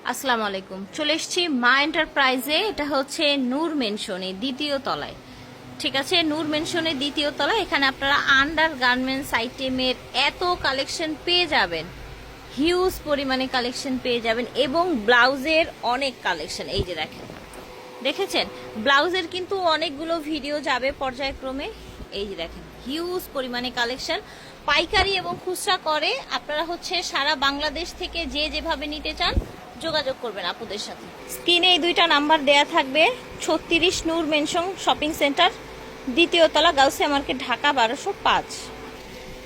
আসসালামু আলাইকুম। চলে এসেছি মা এন্টারপ্রাইজে। এটা হচ্ছে নূর মেনশনে দ্বিতীয় তলায়। ঠিক আছে, নূর মেনশনের দ্বিতীয় তলায়। এখানে আপনারা আন্ডার গার্মেন্টস আইটেমের এত কালেকশন পেয়ে যাবেন, হিউজ পরিমাণে কালেকশন পেয়ে যাবেন, এবং ব্লাউজের অনেক কালেকশন। এই যে দেখেন, দেখেছেন ব্লাউজের কিন্তু অনেকগুলো ভিডিও যাবে পর্যায়ক্রমে। এই যে দেখেন হিউজ পরিমাণে কালেকশন, পাইকারি এবং খুচরা করে। আপনারা হচ্ছে সারা বাংলাদেশ থেকে যে যেভাবে নিতে চান যোগাযোগ করবেন আপুদের সাথে। স্ক্রিনে এই দুইটা নাম্বার দেয়া থাকবে। 36 নূর মেনশন শপিং সেন্টার, দ্বিতীয় তলা, গাউসিয়া মার্কেট, ঢাকা 1205।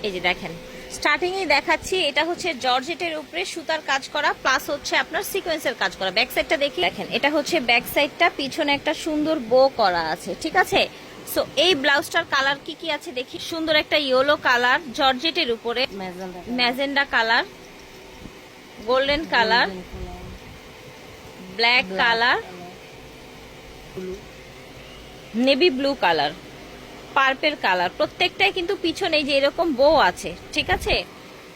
এই যে দেখেন স্টার্টিং এ দেখাচ্ছি, এটা হচ্ছে জর্জেটের উপরে সুতার কাজ করা, প্লাস হচ্ছে আপনার সিকোয়েন্সের কাজ করা। ব্যাক সাইডটা দেখি, দেখেন এটা হচ্ছে ব্যাক সাইডটা, পিছনে একটা সুন্দর বো করা আছে। ঠিক আছে, সো এই ব্লাউজটার কালার কি কি আছে দেখি। সুন্দর একটা ইয়েলো কালার, জর্জেটের উপরে magenta colour, golden colour, black colour, navy blue colour, purple colour. প্রত্যেকটাই কিন্তু পিছনে যে এরকম বো আছে। ঠিক আছে,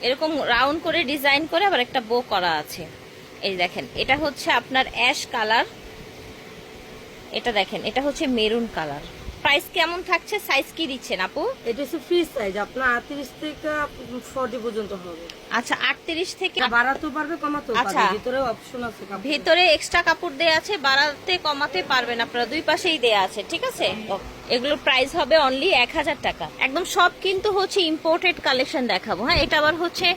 এরকম রাউন্ড করে ডিজাইন করে আবার একটা বো করা আছে। এই দেখেন এটা হচ্ছে আপনার অ্যাশ কালার, এটা দেখেন এটা হচ্ছে মেরুন কালার। প্রাইস কেমন থাকছে, সাইজ কি দিচ্ছেন আপু? এটা হচ্ছে ফ্রি সাইজ, আপনার 38 থেকে 40 পর্যন্ত হবে। আচ্ছা, 38 থেকে বাড়াতেও পারবে, কমাতেও আচ্ছা, পারবে, ভিতরে অপশন আছে। ভেতরে এক্সট্রা কাপড় দেয়া আছে, বাড়াতে কমাতে পারবেন আপনারা, দুই পাশেই দেয়া আছে। ঠিক আছে, এগুলোর প্রাইস হবে অনলি 1000 টাকা। একদম সব কিন্তু হচ্ছে ইম্পোর্টেড কালেকশন দেখাবো। হ্যাঁ, এটা আবার হচ্ছে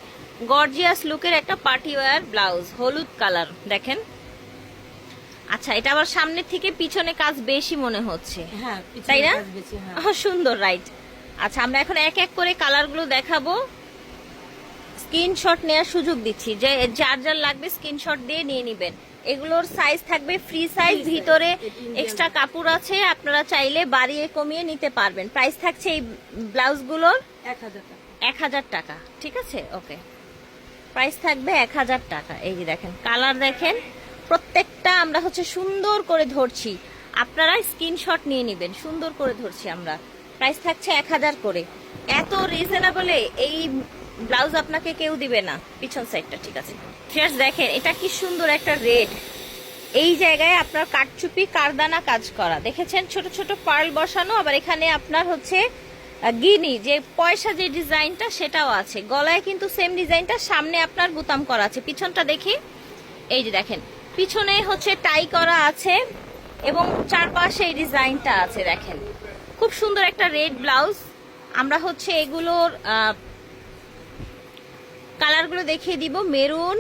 গর্জিয়াস লুকের একটা পার্টি ওয়্যার ব্লাউজ, হলুদ কালার দেখেন। আচ্ছা, এটা আবার সামনের থেকে পিছনে কাজ বেশি মনে হচ্ছে, হ্যাঁ তাই না? হ্যাঁ। সুন্দর, রাইট। আচ্ছা, আমরা এখন এক এক করে কালারগুলো দেখাবো। স্ক্রিনশট নেওয়ার সুযোগ দিচ্ছি, যে যার যার লাগবে স্ক্রিনশট দিয়ে নিয়ে নেবেন। এগুলোর সাইজ থাকবে ফ্রি সাইজ, ভিতরে এক্সট্রা কাপড় আছে, আপনারা চাইলে বাড়িয়ে কমিয়ে নিতে পারবেন। প্রাইস থাকছে এই ব্লাউজগুলোর 1000 টাকা। ঠিক আছে, ওকে, প্রাইস থাকবে 1000 টাকা। এই যে দেখেন কালার দেখেন, প্রত্যেকটা আমরা হচ্ছে সুন্দর করে ধরছি, আপনারা স্ক্রিনশট নিয়ে নেবেন। সুন্দর করে ধরছি আমরা। প্রাইস থাকছে 1000 করে। এত রিজনেবলে এই ব্লাউজ আপনাকে কেউ দিবে না। পিছন সাইডটা ঠিক আছে, ফিয়ার্স দেখেন এটা কি সুন্দর একটা রেড। এই জায়গায় আপনার কাটচুপি কারদানা কাজ করা, দেখেছেন ছোট ছোট পার্ল বসানো। আবার এখানে আপনার হচ্ছে গিনি যে পয়সা যে ডিজাইনটা সেটাও আছে। গলায় কিন্তু সেম ডিজাইনটা, সামনে আপনার বুতাম করা আছে। পিছনটা দেখি, এই যে দেখেন পিছনে হচ্ছে টাই করা আছে এবং চারপাশে এই ডিজাইনটা আছে। দেখেন খুব সুন্দর একটা রেড ব্লাউজ। আমরা হচ্ছে এগুলোর কালারগুলো দেখিয়ে দিব। মেরুন,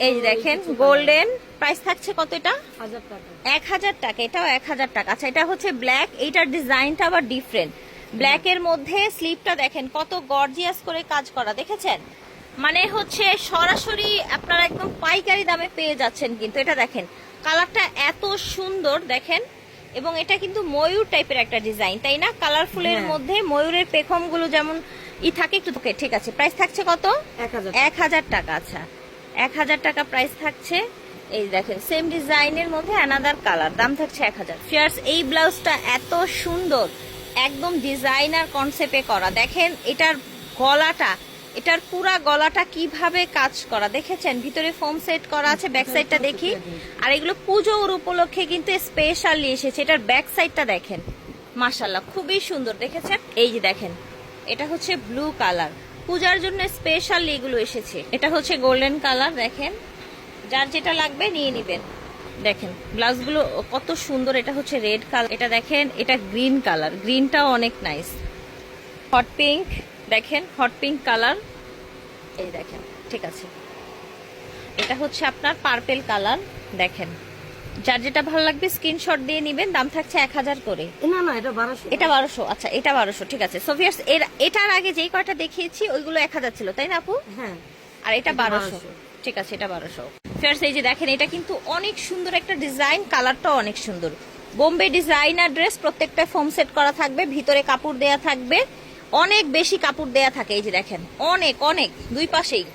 এই যে দেখেন গোল্ডেন। প্রাইস থাকছে কত? এটা 1000 টাকা। এটাও 1000 টাকা। আচ্ছা, এটা হচ্ছে ব্ল্যাক, এইটার ডিজাইনটা আবার ডিফারেন্ট। ব্ল্যাক এর মধ্যে স্লিভটা দেখেন কত গর্জিয়াস করে কাজ করা, দেখেছেন? মানে হচ্ছে সরাসরি আপনারা একদম পাইকারি দামে পেয়ে যাচ্ছেন। কিন্তু এটা দেখেন কালারটা এত সুন্দর দেখেন, এবং এটা কিন্তু ময়ূর টাইপের একটা ডিজাইন, তাই না? কালারফুলের মধ্যে ময়ূরের পেখম গুলো যেমন থাকে একটু। ঠিক আছে, প্রাইস থাকছে কত? 1000 টাকা। আচ্ছা, 1000 টাকা প্রাইস থাকছে। এই দেখেন সেম ডিজাইনের মধ্যে অ্যানাদার কালার, দাম থাকছে 1000। ফিয়ার্স এই ব্লাউজটা এত সুন্দর, একদম ডিজাইনার কনসেপ্টে করা। দেখেন এটার গলাটা, এটার পুরা গলাটা কিভাবে কাজ করা, দেখেছেন? ভিতরে ফোম সেট করা আছে। ব্যাক সাইডটা দেখি। আর এগুলো পুজোর উপলক্ষে কিন্তু স্পেশালি এসেছে। এটার ব্যাক সাইডটা দেখেন, মাশাআল্লাহ খুবই সুন্দর, দেখেছেন? এই যে দেখেন এটা হচ্ছে ব্লু কালার, পূজার জন্য স্পেশালি এগুলো এসেছে। এটা হচ্ছে গোল্ডেন কালার, দেখেন যার যেটা লাগবে নিয়ে নিবেন। দেখেন ব্লাউজগুলো কত সুন্দর। এটা হচ্ছে রেড কালার, এটা দেখেন এটা গ্রিন কালার, গ্রিনটাও অনেক নাইস। হট পিঙ্ক দেখেন, হট পিঙ্ক কালার, এই দেখেন। ঠিক আছে, এটা হচ্ছে আপনার পার্পেল কালার, দেখেন যার যেটা ভালো লাগবে স্ক্রিনশট দিয়ে নিবেন। দাম থাকছে 1000 করে। না না, এটা 1200। এটা 1200। আচ্ছা, এটা 1200। ঠিক আছে, সোভিয়ার্স এটার আগে যেই কয়টা দেখিয়েছি ওইগুলো 1000 ছিল, তাই না আপু? হ্যাঁ, আর এটা 1200। ঠিক আছে, এটা 1200। ফিয়ার্স এই যে দেখেন এটা কিন্তু অনেক সুন্দর একটা ডিজাইন, কালারটাও অনেক সুন্দর। বোম্বে ডিজাইনার ড্রেস, প্রত্যেকটা ফোম সেট করা থাকবে, ভিতরে কাপড় দেয়া থাকবে, অনেক বেশি কাপড় দেয়া থাকে। এই যে দেখেন অনেক অনেক দুই পাশেই।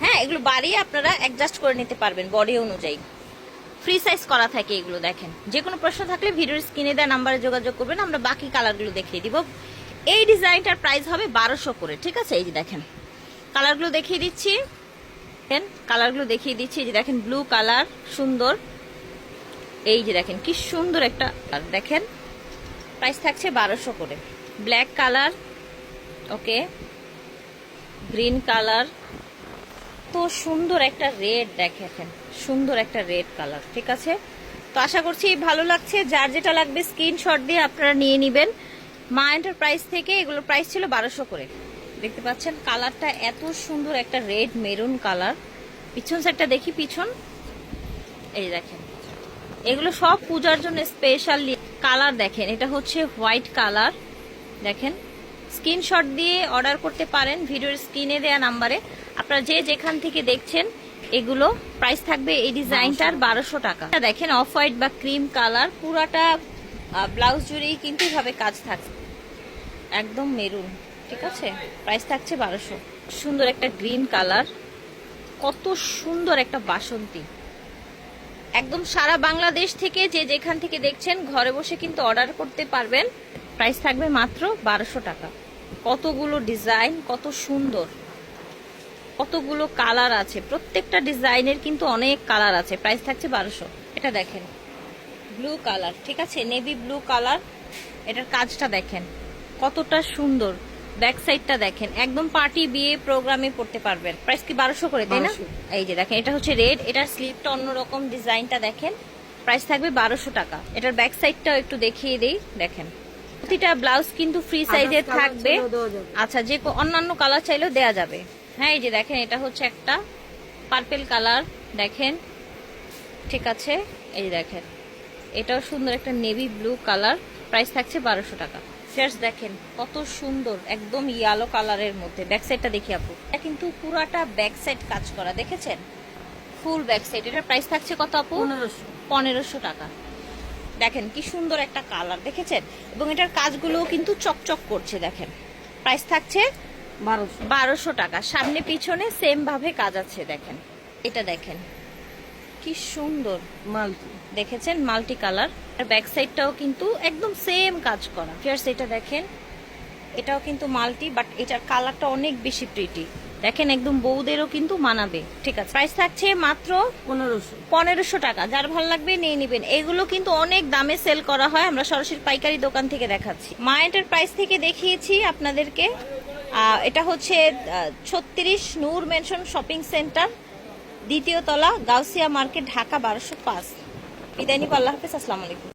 হ্যাঁ, এগুলো বাড়িয়ে আপনারা অ্যাডজাস্ট করে নিতে পারবেন বডি অনুযায়ী। ফ্রি সাইজ করা থাকে এগুলো। দেখেন যে কোনো প্রশ্ন থাকলে ভিডিওর স্ক্রিনে দেওয়া নাম্বারে যোগাযোগ করবেন, আমরা বাকি কালারগুলো দেখিয়ে দিব। এই ডিজাইনটার প্রাইস হবে 1200 করে। ঠিক আছে, এই যে দেখেন কালারগুলো দেখিয়ে দিচ্ছি। কালারগুলো দেখিয়ে দিচ্ছি। এই যে দেখেন ব্লু কালার সুন্দর, এই যে দেখেন কি সুন্দর একটা, আর দেখেন প্রাইস থাকছে 1200 করে। ব্ল্যাক কালার, ওকে, গ্রিন কালার, তো সুন্দর একটা রেড, দেখেন সুন্দর একটা রেড কালার। ঠিক আছে, তো আশা করছি ভালো লাগছে। যার যেটা লাগবে স্ক্রিনশট দিয়ে আপনারা নিয়ে নেবেন। মা এন্টারপ্রাইজ থেকে এগুলো প্রাইস ছিল 1200 করে। দেখতে পাচ্ছেন কালারটা এত সুন্দর, একটা রেড মেরুন কালার। পিছন সাইডটা দেখি, পিছন এই দেখেন, এগুলো সব পূজার জন্য স্পেশাল কালার। দেখেন এটা হচ্ছে হোয়াইট কালার, দেখেন স্ক্রিনশট দিয়ে অর্ডার করতে পারেন ভিডিওর স্ক্রিনে দেয়া নাম্বারে। আপনারা যে যেখান থেকে দেখছেন এগুলো প্রাইস থাকবে এই ডিজাইনটার 1200 টাকা। দেখেন অফ হোয়াইট বা ক্রিম কালার, পুরাটা ব্লাউজ জুড়েই কিন্তু এভাবে কাজ থাকছে, একদম মেরুন। ঠিক আছে, প্রাইস থাকছে 1200। সুন্দর একটা গ্রিন কালার, কত সুন্দর একটা বাসন্তী। একদম সারা বাংলাদেশ থেকে যে যেখান থেকে দেখছেন ঘরে বসে কিন্তু অর্ডার করতে পারবেন। প্রাইস থাকবে মাত্র 1200 টাকা। কতগুলো ডিজাইন, কত সুন্দর, কতগুলো কালার আছে, প্রত্যেকটা ডিজাইনের কিন্তু অনেক কালার আছে। প্রাইস থাকছে 1200। এটা দেখেন ব্লু কালার, ঠিক আছে, নেভি ব্লু কালার। এটার কাজটা দেখেন কতটা সুন্দর, ব্যাক সাইডটা দেখেন, একদম পার্টি বিয়ে প্রোগ্রামে পড়তে পারবেন। প্রাইস কি 1200 করে, তাই না? এই যে দেখেন এটা হচ্ছে রেড, এটার স্লিভটা অন্যরকম, ডিজাইনটা দেখেন। প্রাইস থাকবে 1200 টাকা। এটার ব্যাক সাইডটাও একটু দেখিয়ে দেই, দেখেন প্রতিটা ব্লাউজ কিন্তু ফ্রি সাইজের থাকবে। আচ্ছা, যে অন্যান্য কালার চাইলেও দেয়া যাবে। হ্যাঁ, এই যে দেখেন এটা হচ্ছে একটা পার্পেল কালার, দেখেন, ঠিক আছে। এই যে দেখেন এটাও সুন্দর একটা নেভি ব্লু কালার। প্রাইস থাকছে 1200 টাকা। ফেয়ার্স দেখেন কত সুন্দর, একদম ইয়েলো কালারের মধ্যে। ব্যাক সাইডটা দেখি আপু, এটা কিন্তু পুরাটা ব্যাক সাইড কাজ করা, দেখেছেন ফুল ব্যাক সাইড। এটার প্রাইস থাকছে কত আপু? 1500 টাকা। দেখেন কি সুন্দর একটা কালার, দেখেছেন, এবং এটার কাজগুলো কিন্তু চকচক করছে। দেখেন প্রাইস থাকছে 1200 টাকা। সামনে পিছনে সেম ভাবে কাজ আছে। দেখেন এটা দেখেন কি সুন্দর মাল্টি, দেখেছেন মাল্টি কালার। আর ব্যাক সাইডটাও কিন্তু একদম সেম কাজ করা। ফিয়ার্স এটা দেখেন, এটাও কিন্তু মাল্টি, বাট এটার কালারটা অনেক বেশি প্রিটি। দেখেন একদম বউদেরও কিন্তু মানাবে। ঠিক আছে, প্রাইস থাকছে মাত্র 1500 টাকা। যার ভালো লাগবে নিয়ে নেবেন। এগুলো কিন্তু অনেক দামে সেল করা হয়, আমরা সরাসরি পাইকারি দোকান থেকে দেখাচ্ছি। মা এন্টারপ্রাইজ থেকে দেখিয়েছি আপনাদেরকে। এটা হচ্ছে 36 নূর মেনশন শপিং সেন্টার, দ্বিতীয় তলা, গাউসিয়া মার্কেট, ঢাকা 1205। বিদায় নিব, আল্লাহ হাফেজ, আসসালামু আলাইকুম।